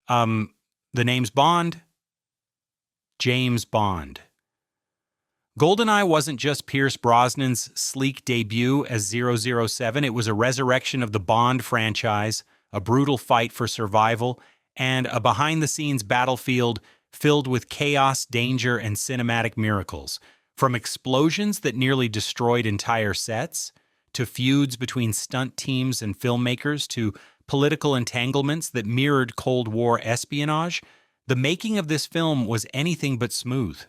The name's Bond, James Bond. GoldenEye wasn't just Pierce Brosnan's sleek debut as 007, it was a resurrection of the Bond franchise, a brutal fight for survival, and a behind-the-scenes battlefield filled with chaos, danger, and cinematic miracles. From explosions that nearly destroyed entire sets, to feuds between stunt teams and filmmakers, to political entanglements that mirrored Cold War espionage, the making of this film was anything but smooth.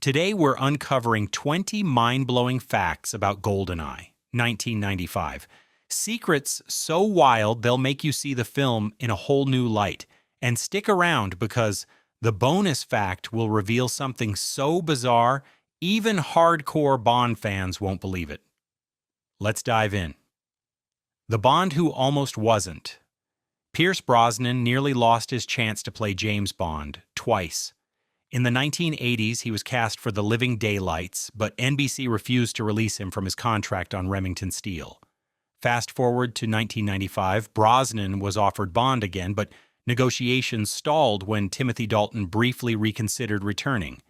Today we're uncovering 20 mind-blowing facts about GoldenEye, 1995. Secrets so wild they'll make you see the film in a whole new light. And stick around because the bonus fact will reveal something so bizarre, even hardcore Bond fans won't believe it. Let's dive in. The Bond who almost wasn't. Pierce Brosnan nearly lost his chance to play James Bond twice. In the 1980s, he was cast for The Living Daylights, but NBC refused to release him from his contract on Remington Steele. Fast forward to 1995, Brosnan was offered Bond again, but negotiations stalled when Timothy Dalton briefly reconsidered returning.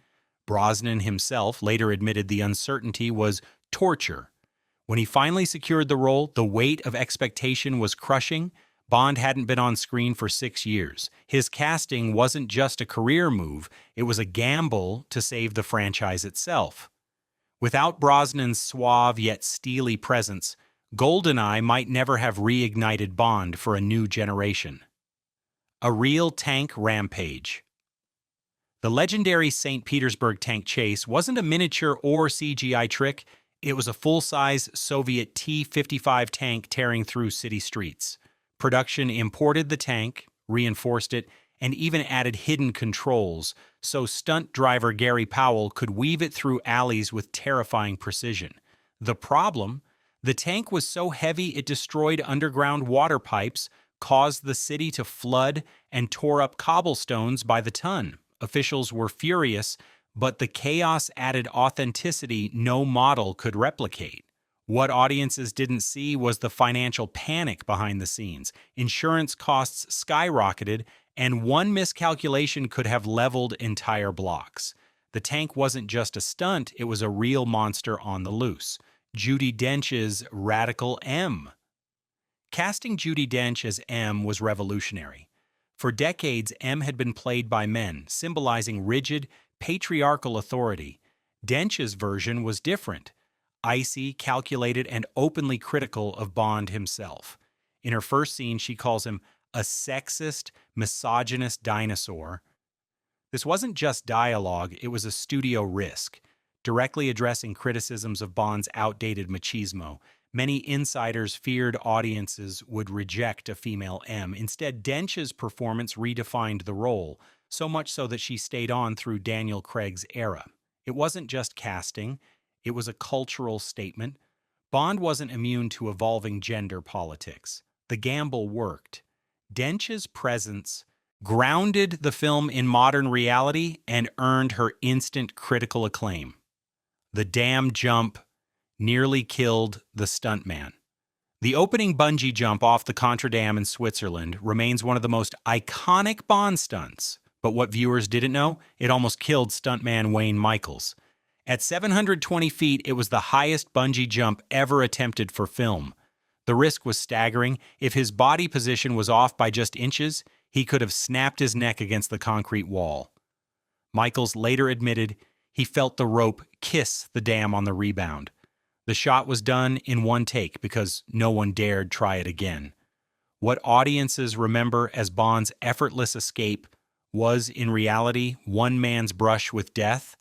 Brosnan himself later admitted the uncertainty was torture. When he finally secured the role, the weight of expectation was crushing. Bond hadn't been on screen for 6 years. His casting wasn't just a career move, it was a gamble to save the franchise itself. Without Brosnan's suave yet steely presence, GoldenEye might never have reignited Bond for a new generation. A real tank rampage. The legendary St. Petersburg tank chase wasn't a miniature or CGI trick, it was a full-size Soviet T-55 tank tearing through city streets. Production imported the tank, reinforced it, and even added hidden controls, so stunt driver Gary Powell could weave it through alleys with terrifying precision. The problem? The tank was so heavy it destroyed underground water pipes, caused the city to flood, and tore up cobblestones by the ton. Officials were furious, but the chaos added authenticity no model could replicate. What audiences didn't see was the financial panic behind the scenes. Insurance costs skyrocketed, and one miscalculation could have leveled entire blocks. The tank wasn't just a stunt, it was a real monster on the loose. Judi Dench's Radical M. Casting Judi Dench as M was revolutionary. For decades, M had been played by men, symbolizing rigid, patriarchal authority. Dench's version was different. Icy, calculated, and openly critical of Bond himself. In her first scene, she calls him a sexist, misogynist dinosaur. This wasn't just dialogue, it was a studio risk. Directly addressing criticisms of Bond's outdated machismo, many insiders feared audiences would reject a female M. Instead, Dench's performance redefined the role, so much so that she stayed on through Daniel Craig's era. It wasn't just casting, it was a cultural statement. Bond wasn't immune to evolving gender politics. The gamble worked. Dench's presence grounded the film in modern reality and earned her instant critical acclaim. The dam jump nearly killed the stuntman. The opening bungee jump off the Contra Dam in Switzerland remains one of the most iconic Bond stunts. But what viewers didn't know, it almost killed stuntman Wayne Michaels. At 720 feet, it was the highest bungee jump ever attempted for film. The risk was staggering. If his body position was off by just inches, he could have snapped his neck against the concrete wall. Michaels later admitted he felt the rope kiss the dam on the rebound. The shot was done in one take because no one dared try it again. What audiences remember as Bond's effortless escape was, in reality, one man's brush with death.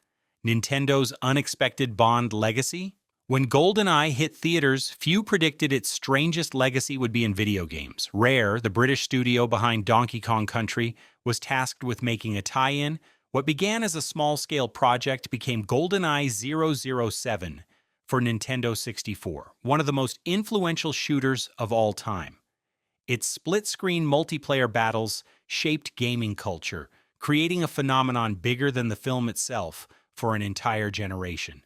Nintendo's unexpected Bond legacy? When GoldenEye hit theaters, few predicted its strangest legacy would be in video games. Rare, the British studio behind Donkey Kong Country, was tasked with making a tie-in. What began as a small-scale project became GoldenEye 007 for Nintendo 64, one of the most influential shooters of all time. Its split-screen multiplayer battles shaped gaming culture, creating a phenomenon bigger than the film itself for an entire generation.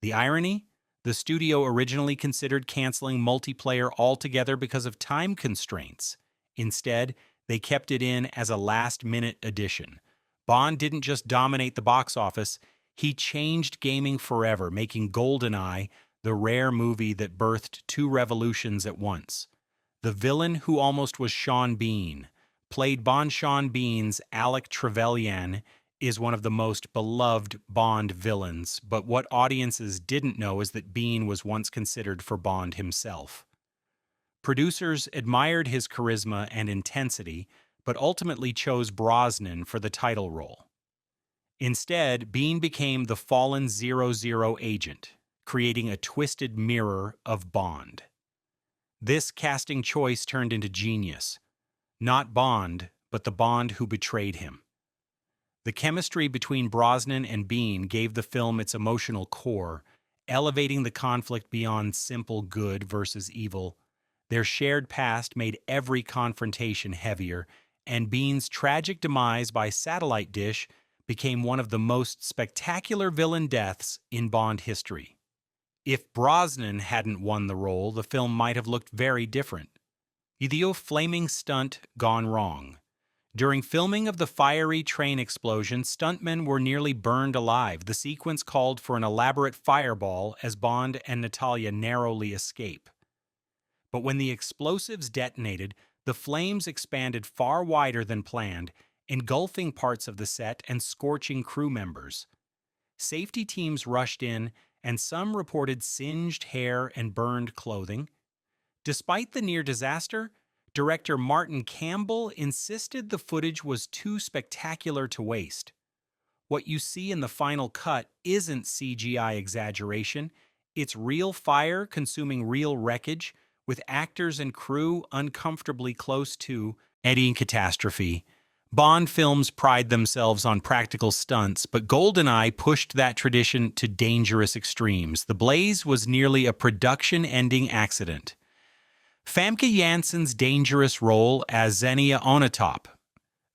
The irony? The studio originally considered canceling multiplayer altogether because of time constraints. Instead, They kept it in as a last-minute addition. Bond didn't just dominate the box office, he changed gaming forever, making GoldenEye the rare movie that birthed two revolutions at once. The villain who almost was Sean Bean, played Bond Sean Bean's Alec Trevelyan, is one of the most beloved Bond villains, but what audiences didn't know is that Bean was once considered for Bond himself. Producers admired his charisma and intensity, but ultimately chose Brosnan for the title role. Instead, Bean became the fallen 00 agent, creating a twisted mirror of Bond. This casting choice turned into genius. Not Bond, but the Bond who betrayed him. The chemistry between Brosnan and Bean gave the film its emotional core, elevating the conflict beyond simple good versus evil. Their shared past made every confrontation heavier, and Bean's tragic demise by satellite dish became one of the most spectacular villain deaths in Bond history. If Brosnan hadn't won the role, the film might have looked very different. The flaming stunt gone wrong. During filming of the fiery train explosion, stuntmen were nearly burned alive. The sequence called for an elaborate fireball as Bond and Natalia narrowly escape. But when the explosives detonated, the flames expanded far wider than planned, engulfing parts of the set and scorching crew members. Safety teams rushed in, and some reported singed hair and burned clothing. Despite the near disaster, director Martin Campbell insisted the footage was too spectacular to waste. What you see in the final cut isn't CGI exaggeration, it's real fire consuming real wreckage, with actors and crew uncomfortably close to eddying catastrophe. Bond films pride themselves on practical stunts, but GoldenEye pushed that tradition to dangerous extremes. The blaze was nearly a production-ending accident. Famke Janssen's dangerous role as Xenia Onatopp.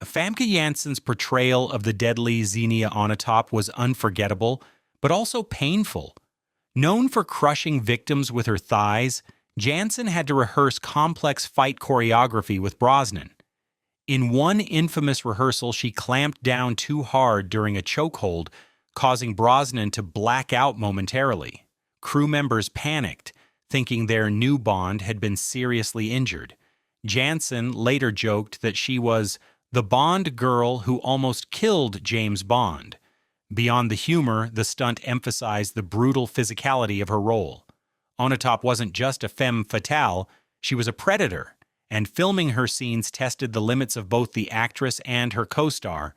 Famke Janssen's portrayal of the deadly Xenia Onatopp was unforgettable, but also painful. Known for crushing victims with her thighs, Janssen had to rehearse complex fight choreography with Brosnan. In one infamous rehearsal, she clamped down too hard during a chokehold, causing Brosnan to black out momentarily. Crew members panicked, thinking their new Bond had been seriously injured. Janssen later joked that she was the Bond girl who almost killed James Bond. Beyond the humor, the stunt emphasized the brutal physicality of her role. Onatopp wasn't just a femme fatale, she was a predator, and filming her scenes tested the limits of both the actress and her co-star.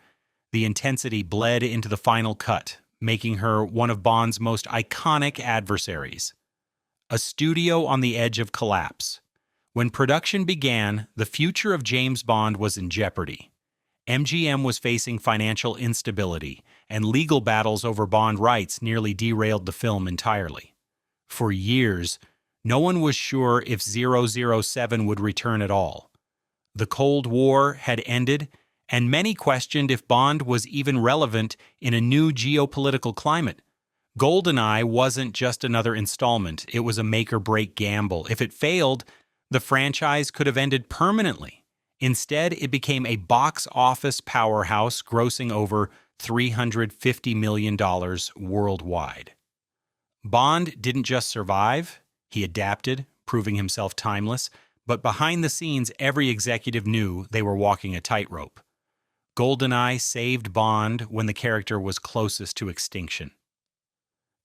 The intensity bled into the final cut, making her one of Bond's most iconic adversaries. A studio on the edge of collapse. When production began, the future of James Bond was in jeopardy. MGM was facing financial instability, and legal battles over Bond rights nearly derailed the film entirely. For years, no one was sure if 007 would return at all. The Cold War had ended, and many questioned if Bond was even relevant in a new geopolitical climate. GoldenEye wasn't just another installment, it was a make-or-break gamble. If it failed, the franchise could have ended permanently. Instead, it became a box office powerhouse, grossing over $350 million worldwide. Bond didn't just survive, he adapted, proving himself timeless, but behind the scenes, every executive knew they were walking a tightrope. GoldenEye saved Bond when the character was closest to extinction.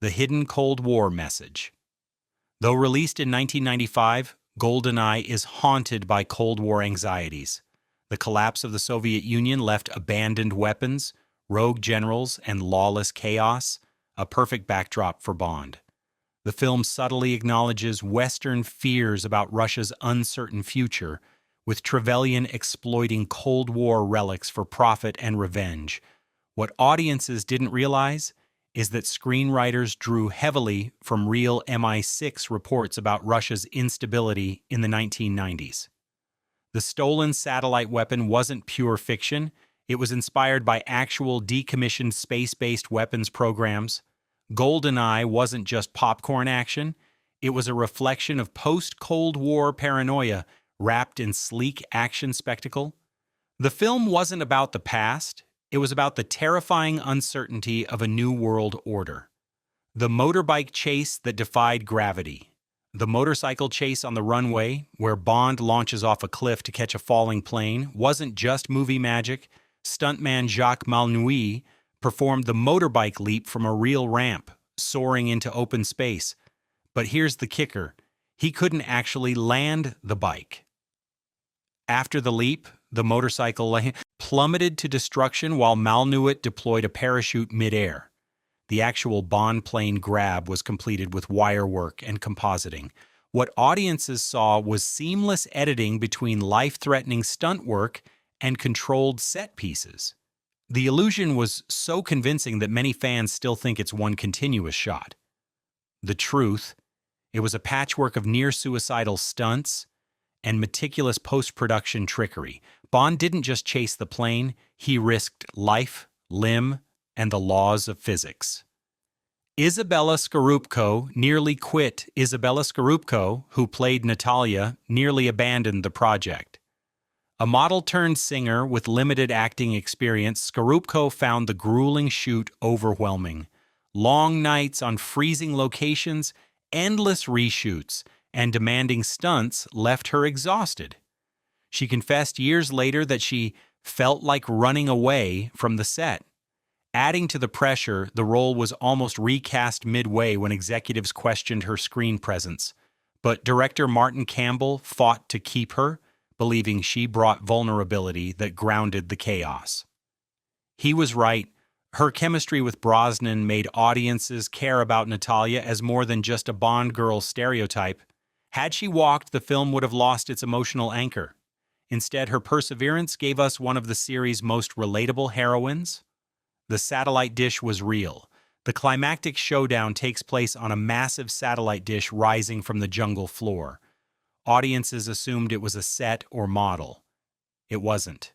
The hidden Cold War message. Though released in 1995, GoldenEye is haunted by Cold War anxieties. The collapse of the Soviet Union left abandoned weapons, rogue generals, and lawless chaos, a perfect backdrop for Bond. The film subtly acknowledges Western fears about Russia's uncertain future, with Trevelyan exploiting Cold War relics for profit and revenge. What audiences didn't realize is that screenwriters drew heavily from real MI6 reports about Russia's instability in the 1990s. The stolen satellite weapon wasn't pure fiction. It was inspired by actual decommissioned space-based weapons programs. GoldenEye wasn't just popcorn action. It was a reflection of post-Cold War paranoia wrapped in sleek action spectacle. The film wasn't about the past, it was about the terrifying uncertainty of a new world order. The motorbike chase that defied gravity. The motorcycle chase on the runway, where Bond launches off a cliff to catch a falling plane, wasn't just movie magic. Stuntman Jacques Malnouy performed the motorbike leap from a real ramp, soaring into open space. But here's the kicker. He couldn't actually land the bike. After the leap, the motorcycle plummeted to destruction while Malnouy deployed a parachute midair. The actual Bond plane grab was completed with wire work and compositing. What audiences saw was seamless editing between life-threatening stunt work and controlled set pieces. The illusion was so convincing that many fans still think it's one continuous shot. The truth, it was a patchwork of near-suicidal stunts and meticulous post-production trickery. Bond didn't just chase the plane, he risked life, limb, and the laws of physics. Isabella Scorupco nearly quit. Isabella Scorupco, who played Natalia, nearly abandoned the project. A model-turned-singer with limited acting experience, Scorupco found the grueling shoot overwhelming. Long nights on freezing locations, endless reshoots, and demanding stunts left her exhausted. She confessed years later that she felt like running away from the set. Adding to the pressure, the role was almost recast midway when executives questioned her screen presence. But director Martin Campbell fought to keep her, believing she brought vulnerability that grounded the chaos. He was right. Her chemistry with Brosnan made audiences care about Natalia as more than just a Bond girl stereotype. Had she walked, the film would have lost its emotional anchor. Instead, her perseverance gave us one of the series' most relatable heroines. The satellite dish was real. The climactic showdown takes place on a massive satellite dish rising from the jungle floor. Audiences assumed it was a set or model. It wasn't.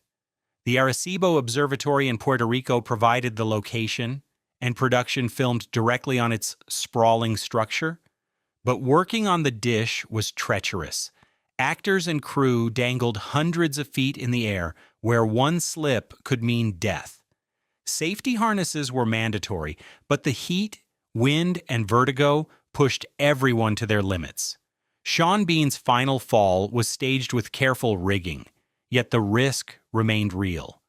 The Arecibo Observatory in Puerto Rico provided the location, and production filmed directly on its sprawling structure. But working on the dish was treacherous. Actors and crew dangled hundreds of feet in the air, where one slip could mean death. Safety harnesses were mandatory, but the heat, wind, and vertigo pushed everyone to their limits. Sean Bean's final fall was staged with careful rigging, yet the risk remained real.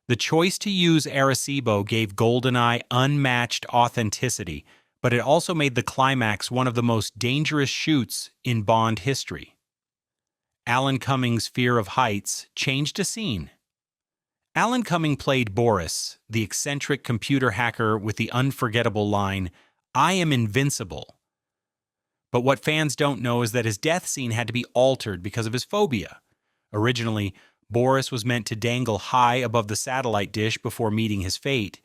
The choice to use Arecibo gave GoldenEye unmatched authenticity, but it also made the climax one of the most dangerous shoots in Bond history. Alan Cummings' fear of heights changed a scene. Alan Cumming played Boris, the eccentric computer hacker with the unforgettable line, "I am invincible." But what fans don't know is that his death scene had to be altered because of his phobia. Originally, Boris was meant to dangle high above the satellite dish before meeting his fate.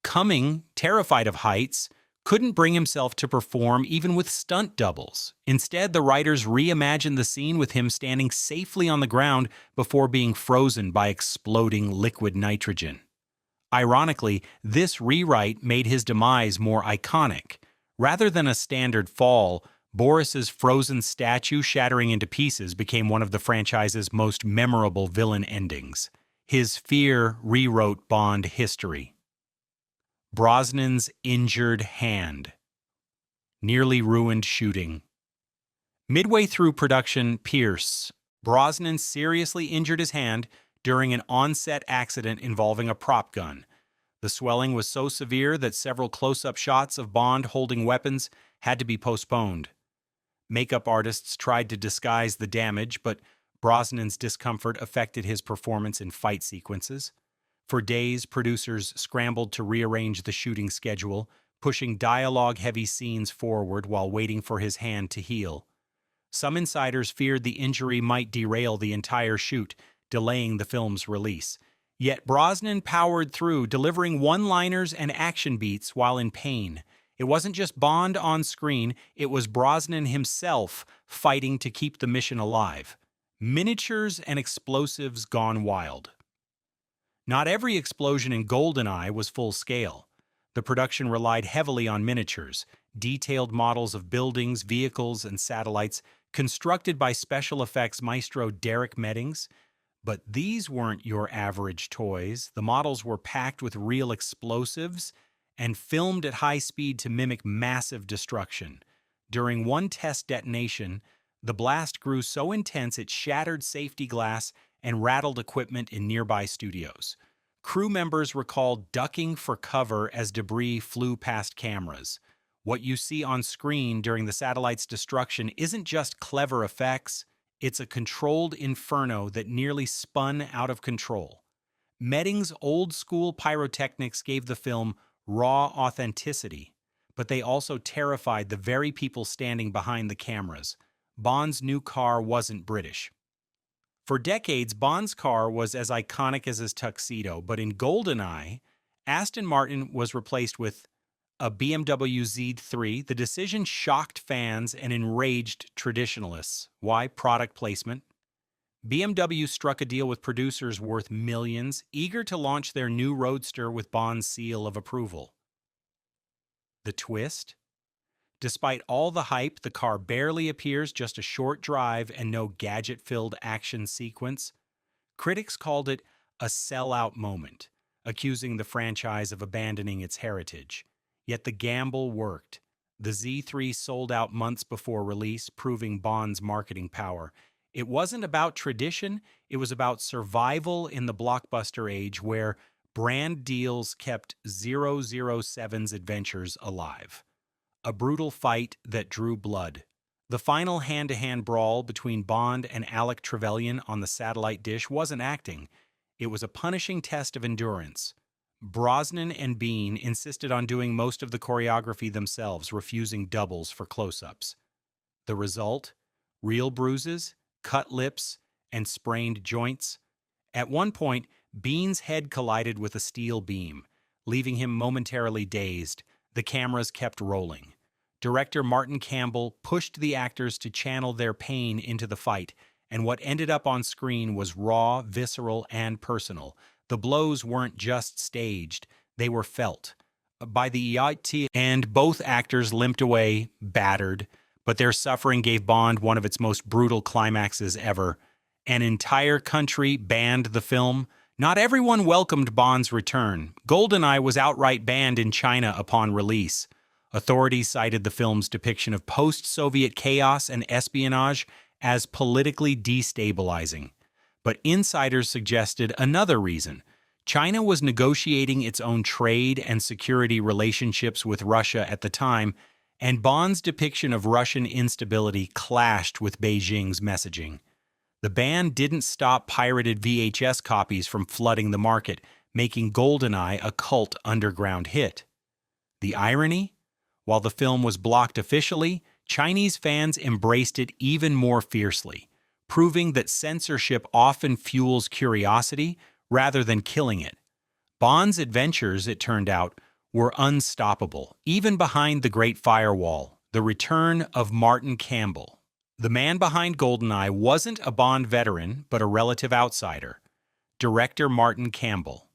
Cumming, terrified of heights, couldn't bring himself to perform even with stunt doubles. Instead, the writers reimagined the scene with him standing safely on the ground before being frozen by exploding liquid nitrogen. Ironically, this rewrite made his demise more iconic. Rather than a standard fall, Boris's frozen statue shattering into pieces became one of the franchise's most memorable villain endings. His fear rewrote Bond history. Brosnan's injured hand. Nearly ruined shooting. Midway through production, Brosnan seriously injured his hand during an on-set accident involving a prop gun. The swelling was so severe that several close-up shots of Bond holding weapons had to be postponed. Makeup artists tried to disguise the damage, but Brosnan's discomfort affected his performance in fight sequences. For days, producers scrambled to rearrange the shooting schedule, pushing dialogue-heavy scenes forward while waiting for his hand to heal. Some insiders feared the injury might derail the entire shoot, delaying the film's release. Yet Brosnan powered through, delivering one-liners and action beats while in pain. It wasn't just Bond on screen, it was Brosnan himself fighting to keep the mission alive. Miniatures and explosives gone wild. Not every explosion in GoldenEye was full-scale. The production relied heavily on miniatures, detailed models of buildings, vehicles, and satellites constructed by special effects maestro Derek Meddings. But these weren't your average toys. The models were packed with real explosives and filmed at high speed to mimic massive destruction. During one test detonation, the blast grew so intense it shattered safety glass and rattled equipment in nearby studios. Crew members recalled ducking for cover as debris flew past cameras. What you see on screen during the satellite's destruction isn't just clever effects, it's a controlled inferno that nearly spun out of control. Medding's old-school pyrotechnics gave the film raw authenticity, but they also terrified the very people standing behind the cameras. Bond's new car wasn't British. For decades, Bond's car was as iconic as his tuxedo, but in GoldenEye, Aston Martin was replaced with a BMW Z3. The decision shocked fans and enraged traditionalists. Why? Product placement. BMW struck a deal with producers worth millions, eager to launch their new roadster with Bond's seal of approval. The twist? Despite all the hype, the car barely appears, just a short drive and no gadget-filled action sequence. Critics called it a sellout moment, accusing the franchise of abandoning its heritage. Yet the gamble worked. The Z3 sold out months before release, proving Bond's marketing power. It wasn't about tradition, it was about survival in the blockbuster age where brand deals kept 007's adventures alive. A brutal fight that drew blood. The final hand-to-hand brawl between Bond and Alec Trevelyan on the satellite dish wasn't acting. It was a punishing test of endurance. Brosnan and Bean insisted on doing most of the choreography themselves, refusing doubles for close-ups. The result? Real bruises, cut lips, and sprained joints. At one point, Bean's head collided with a steel beam, leaving him momentarily dazed. The cameras kept rolling. Director Martin Campbell pushed the actors to channel their pain into the fight, and what ended up on screen was raw, visceral, and personal. The blows weren't just staged, they were felt. By the EIT, and both actors limped away, battered, but their suffering gave Bond one of its most brutal climaxes ever. An entire country banned the film. Not everyone welcomed Bond's return. GoldenEye was outright banned in China upon release. Authorities cited the film's depiction of post-Soviet chaos and espionage as politically destabilizing. But insiders suggested another reason. China was negotiating its own trade and security relationships with Russia at the time, and Bond's depiction of Russian instability clashed with Beijing's messaging. The ban didn't stop pirated VHS copies from flooding the market, making GoldenEye a cult underground hit. The irony? While the film was blocked officially, Chinese fans embraced it even more fiercely, proving that censorship often fuels curiosity rather than killing it. Bond's adventures, it turned out, were unstoppable, even behind the Great Firewall, the return of Martin Campbell. The man behind GoldenEye wasn't a Bond veteran, but a relative outsider. Director Martin Campbell.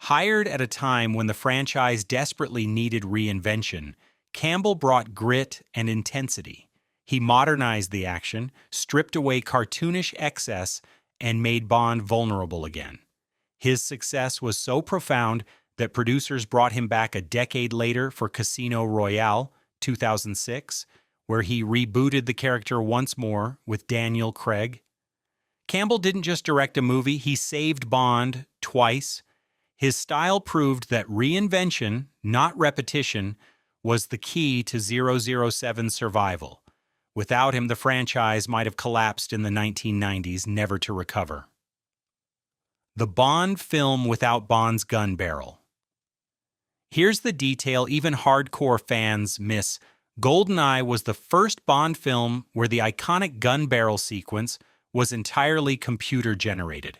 Hired at a time when the franchise desperately needed reinvention, Campbell brought grit and intensity. He modernized the action, stripped away cartoonish excess, and made Bond vulnerable again. His success was so profound that producers brought him back a decade later for Casino Royale, 2006, where he rebooted the character once more with Daniel Craig. Campbell didn't just direct a movie, he saved Bond twice. His style proved that reinvention, not repetition, was the key to 007's survival. Without him, the franchise might have collapsed in the 1990s, never to recover. The Bond film without Bond's gun barrel. Here's the detail even hardcore fans miss. GoldenEye was the first Bond film where the iconic gun barrel sequence was entirely computer-generated.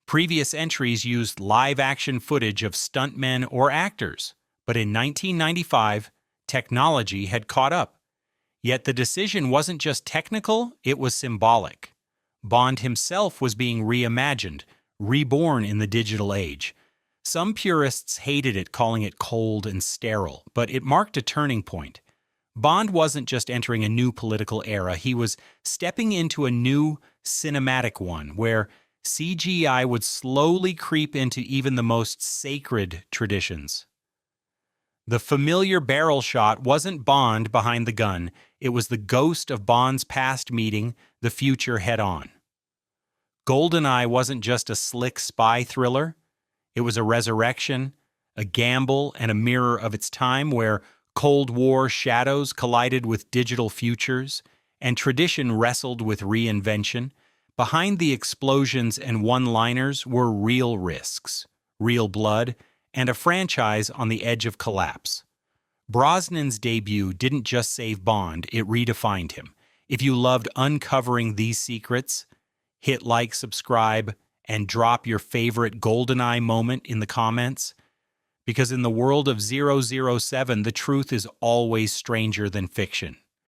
Previous entries used live-action footage of stuntmen or actors, but in 1995, technology had caught up. Yet the decision wasn't just technical, it was symbolic. Bond himself was being reimagined, reborn in the digital age. Some purists hated it, calling it cold and sterile, but it marked a turning point. Bond wasn't just entering a new political era, he was stepping into a new cinematic one, where CGI would slowly creep into even the most sacred traditions. The familiar barrel shot wasn't Bond behind the gun, it was the ghost of Bond's past meeting the future head-on. GoldenEye wasn't just a slick spy thriller, it was a resurrection, a gamble, and a mirror of its time where Cold War shadows collided with digital futures, and tradition wrestled with reinvention. Behind the explosions and one-liners were real risks, real blood, and a franchise on the edge of collapse. Brosnan's debut didn't just save Bond, it redefined him. If you loved uncovering these secrets, hit like, subscribe, and drop your favorite GoldenEye moment in the comments. Because in the world of 007, the truth is always stranger than fiction.